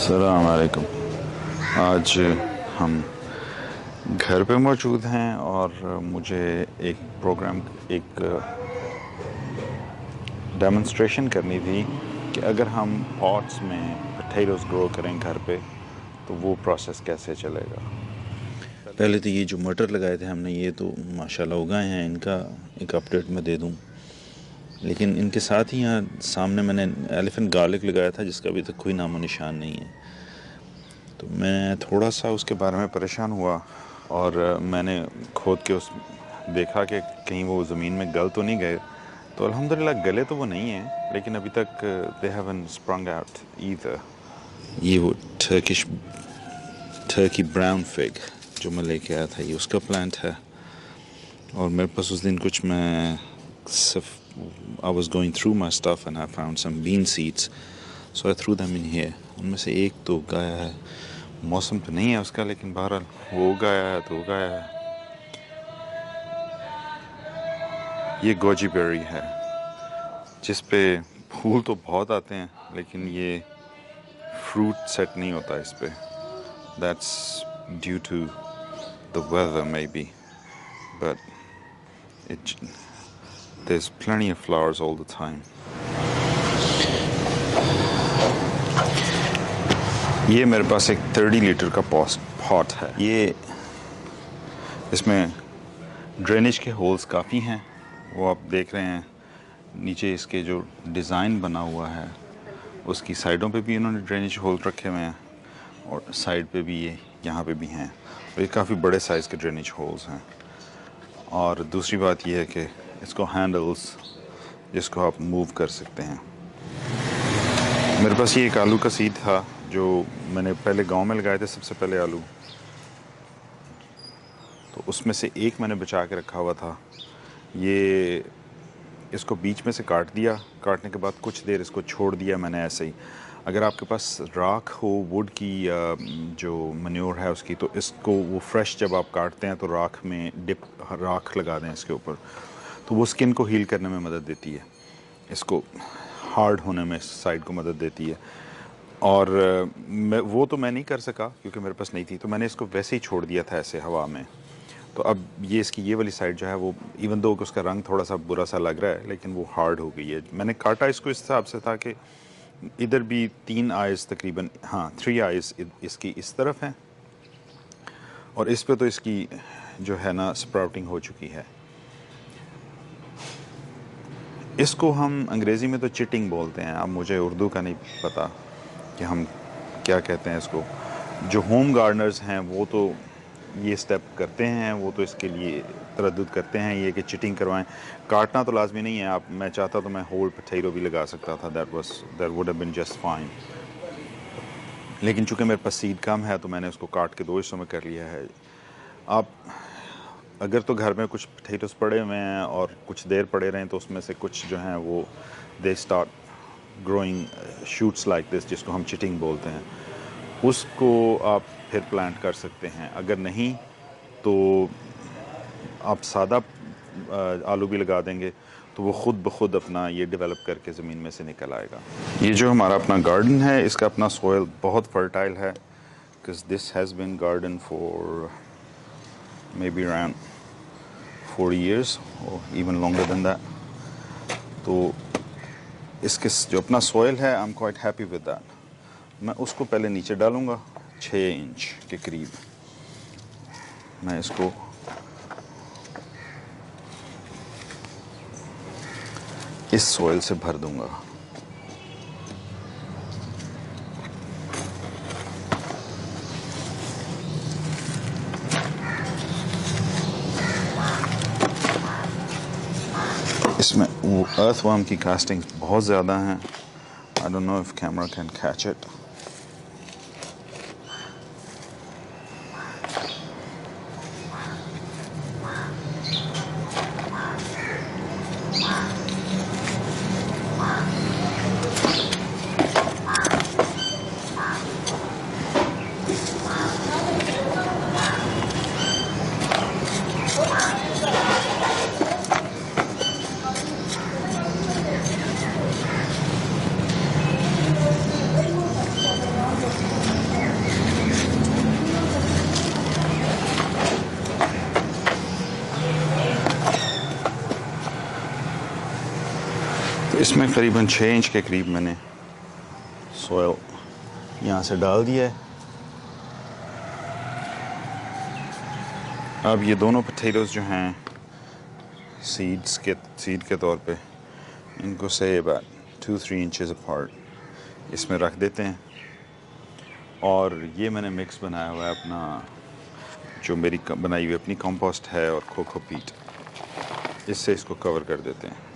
अस्सलाम वालेकुम। आज हम घर पे मौजूद हैं और मुझे एक डेमोन्स्ट्रेशन करनी थी कि अगर हम पॉट्स में पोटैटोज़ ग्रो करें घर पे तो वो प्रोसेस कैसे चलेगा। पहले तो ये जो मटर लगाए थे हमने, ये तो माशाल्लाह उगाए हैं। इनका एक अपडेट मैं दे दूं, लेकिन इनके साथ ही यहाँ सामने मैंने एलिफेंट गार्लिक लगाया था जिसका अभी तक कोई नामो निशान नहीं है। तो मैं थोड़ा सा उसके बारे में परेशान हुआ और मैंने खोद के उस देखा कि कहीं वो ज़मीन में गल तो नहीं गए। तो अल्हम्दुलिल्लाह गले तो वो नहीं हैं, लेकिन अभी तक they haven't sprung out either. ये वो टर्की ब्राउन फिग जो मैं लेके आया था, ये उसका प्लांट है। और मेरे पास उस दिन कुछ मैं I was going through my stuff and I found some bean seeds, so I threw them in here. उनमें से एक तो उगाया है, मौसम तो नहीं है उसका, लेकिन बहरहाल वो उगाया है तो उगाया है। ये गोजी बेरी है जिस पे फूल तो बहुत आते हैं, लेकिन ये फ्रूट सेट नहीं होता इस पे। That's due to the weather maybe, but there's plenty of flowers all the time. ये मेरे पास एक 30 लीटर का पॉट है। ये इसमें ड्रेनेज के होल्स काफ़ी हैं, वो आप देख रहे हैं। नीचे इसके जो डिज़ाइन बना हुआ है उसकी साइडों पे भी इन्होंने ड्रेनेज होल रखे हुए हैं और साइड पे भी ये यहाँ पे भी हैं। और ये काफ़ी बड़े साइज़ के ड्रेनेज होल्स हैं। और दूसरी बात यह है कि इसको हैंडल्स जिसको आप मूव कर सकते हैं। मेरे पास ये एक आलू का सीड था जो मैंने पहले गांव में लगाए थे, सबसे पहले आलू। तो उसमें से एक मैंने बचा के रखा हुआ था। ये इसको बीच में से काट दिया, काटने के बाद कुछ देर इसको छोड़ दिया मैंने ऐसे ही। अगर आपके पास राख हो वुड की जो मैन्योर है उसकी, तो इसको वो फ्रेश जब आप काटते हैं तो राख लगा दें इसके ऊपर, तो वो स्किन को हील करने में मदद देती है, इसको हार्ड होने में साइड को मदद देती है। और मैं नहीं कर सका क्योंकि मेरे पास नहीं थी, तो मैंने इसको वैसे ही छोड़ दिया था ऐसे हवा में। तो अब ये वाली साइड जो है वो इवन दो कि उसका रंग थोड़ा सा बुरा सा लग रहा है, लेकिन वो हार्ड हो गई है। मैंने काटा इसको इस हिसाब से था कि इधर भी 3 आइज़ तकरीबन, 3 आइज़ इसकी इस तरफ हैं और इस पे तो इसकी जो है ना स्प्राउटिंग हो चुकी है। इसको हम अंग्रेज़ी में तो चिटिंग बोलते हैं, अब मुझे उर्दू का नहीं पता कि हम क्या कहते हैं इसको। जो होम गार्डनर्स हैं वो तो ये स्टेप करते हैं, वो तो इसके लिए तरद्दुद करते हैं ये कि चिटिंग करवाएं। काटना तो लाजमी नहीं है, मैं चाहता तो मैं होल पोटैटो भी लगा सकता था, that would have been just fine. लेकिन चूँकि मेरे पास सीड कम है तो मैंने उसको काट के 2 हिस्सों में कर लिया है। आप अगर तो घर में कुछ पोटैटोस पड़े हुए हैं और कुछ देर पड़े रहें तो उसमें से कुछ जो हैं वो they start growing shoots like this, जिसको हम चिटिंग बोलते हैं, उसको आप फिर प्लांट कर सकते हैं। अगर नहीं तो आप सादा आलू भी लगा देंगे तो वो ख़ुद ब खुद अपना ये डेवलप करके ज़मीन में से निकल आएगा। ये जो हमारा अपना गार्डन है इसका अपना सॉइल बहुत फर्टाइल है, because this has been garden for maybe around 40 years or even longer than that. तो इसके जो अपना सॉइल है I am quite happy with that. मैं उसको पहले नीचे डालूँगा 6 इंच के करीब। मैं इसको इस सॉइल से भर दूँगा। इसमें वो अर्थवर्म की कास्टिंग बहुत ज़्यादा हैं। I don't know if camera can catch it. इसमें करीबन 6 इंच के करीब मैंने सॉइल यहाँ से डाल दिया है। अब ये दोनों पोटैटोज़ जो हैं सीड के तौर पे, इनको से अबाउट 2-3 इंचेस अपार्ट इसमें रख देते हैं। और ये मैंने मिक्स बनाया हुआ है अपना, जो मेरी बनाई हुई अपनी कंपोस्ट है और कोकोपीट, इससे इसको कवर कर देते हैं।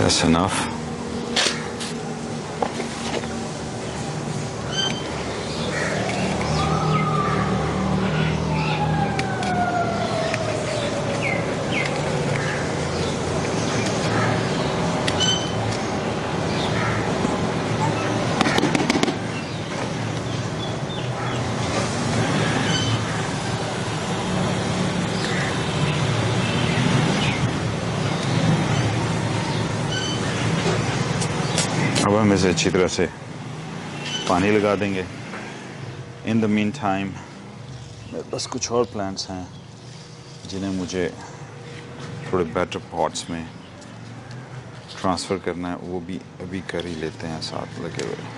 That's enough. अब हम इसे अच्छी तरह से पानी लगा देंगे। इन द मीन टाइम मेरे पास कुछ और प्लांट्स हैं जिन्हें मुझे थोड़े बेटर पॉट्स में ट्रांसफ़र करना है, वो भी अभी कर ही लेते हैं साथ लगे हुए।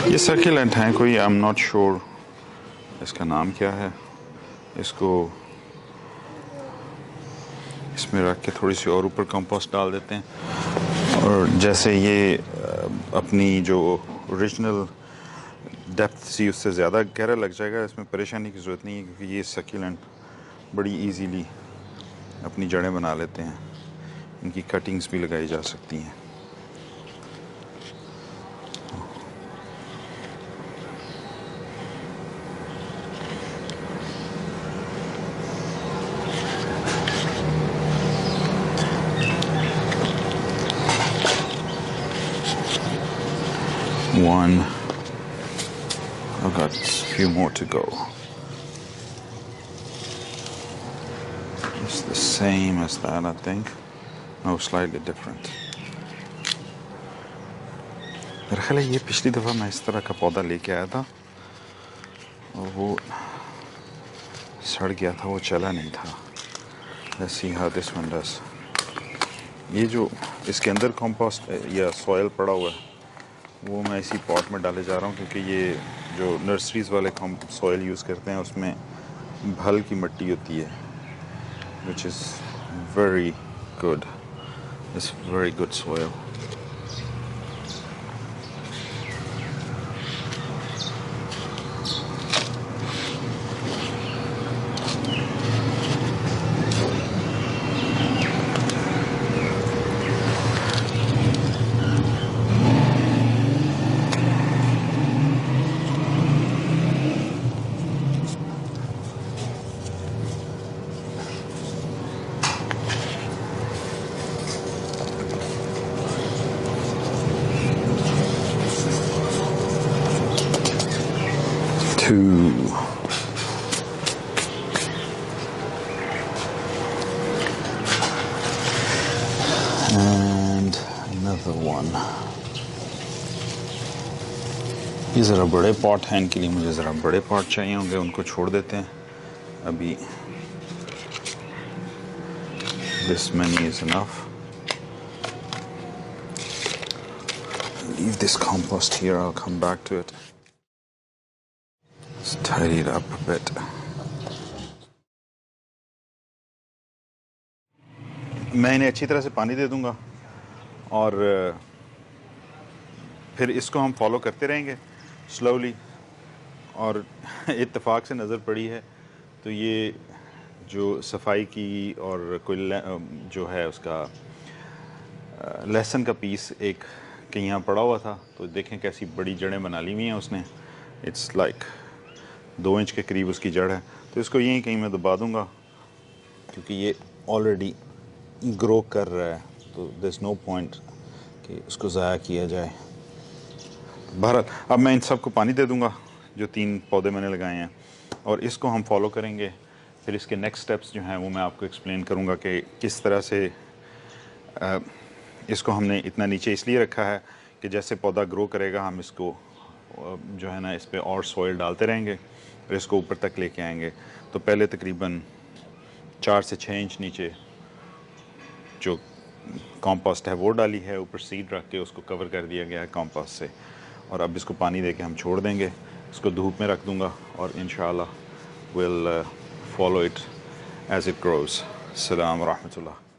ये सर्कुलेंट हैं कोई, आई एम नॉट श्योर इसका नाम क्या है। इसको इसमें रख के थोड़ी सी और ऊपर कंपोस्ट डाल देते हैं, और जैसे ये अपनी जो ओरिजिनल डेप्थ सी उससे ज़्यादा गहरा लग जाएगा। इसमें परेशानी की ज़रूरत नहीं है, क्योंकि ये सर्कुलेंट बड़ी इजीली अपनी जड़ें बना लेते हैं। इनकी कटिंग्स भी लगाई जा सकती हैं। One. I've got a few more to go. It's the same as that, I think. No, slightly different. मेरा ख्याल है ये पिछली दफ़ा मैं इस तरह का पौधा लेके आया था और वो सड़ गया था, वो चला नहीं था। Let's see how this one does. ये जो इसके अंदर कंपोस्ट या सॉइल पड़ा हुआ है, वो मैं इसी पॉट में डाले जा रहा हूँ, क्योंकि ये जो नर्सरीज़ वाले सॉइल यूज़ करते हैं उसमें भल की मिट्टी होती है, which is very good. It's very good soil. And another one. ये ज़रा बड़े पॉट हैं, इनके लिए मुझे ज़रा बड़े पॉट चाहिए होंगे, उनको छोड़ देते हैं अभी। This many is enough. Leave this compost here, I'll come back to it. Let's tidy it up a bit. मैं इन्हें अच्छी तरह से पानी दे दूंगा और फिर इसको हम फॉलो करते रहेंगे स्लोली। और इत्तेफाक से नज़र पड़ी है तो ये जो सफाई की और कोई जो है उसका लहसुन का पीस एक कहीं यहाँ पड़ा हुआ था, तो देखें कैसी बड़ी जड़ें बना ली हुई हैं उसने। इट्स लाइक 2 इंच के करीब उसकी जड़ है। तो इसको यहीं कहीं मैं दबा दूँगा क्योंकि ये ऑलरेडी ग्रो कर रहा है, तो देयर इज़ नो पॉइंट कि उसको ज़ाया किया जाए। बहरहाल अब मैं इन सब को पानी दे दूँगा जो 3 पौधे मैंने लगाए हैं, और इसको हम फॉलो करेंगे। फिर इसके नेक्स्ट स्टेप्स जो हैं वो मैं आपको एक्सप्लेन करूँगा कि किस तरह से इसको हमने इतना नीचे इसलिए रखा है कि जैसे पौधा ग्रो करेगा हम इसको जो है ना इस पर और सॉइल डालते रहेंगे और इसको ऊपर तक लेके आएंगे। तो पहले तकरीबन 4 से 6 इंच नीचे जो कंपोस्ट है वो डाली है, ऊपर सीड रख के उसको कवर कर दिया गया है कंपोस्ट से, और अब इसको पानी दे के हम छोड़ देंगे। इसको धूप में रख दूँगा और इंशाल्लाह will follow it as it grows. अस्सलाम व रहमतुल्लाह।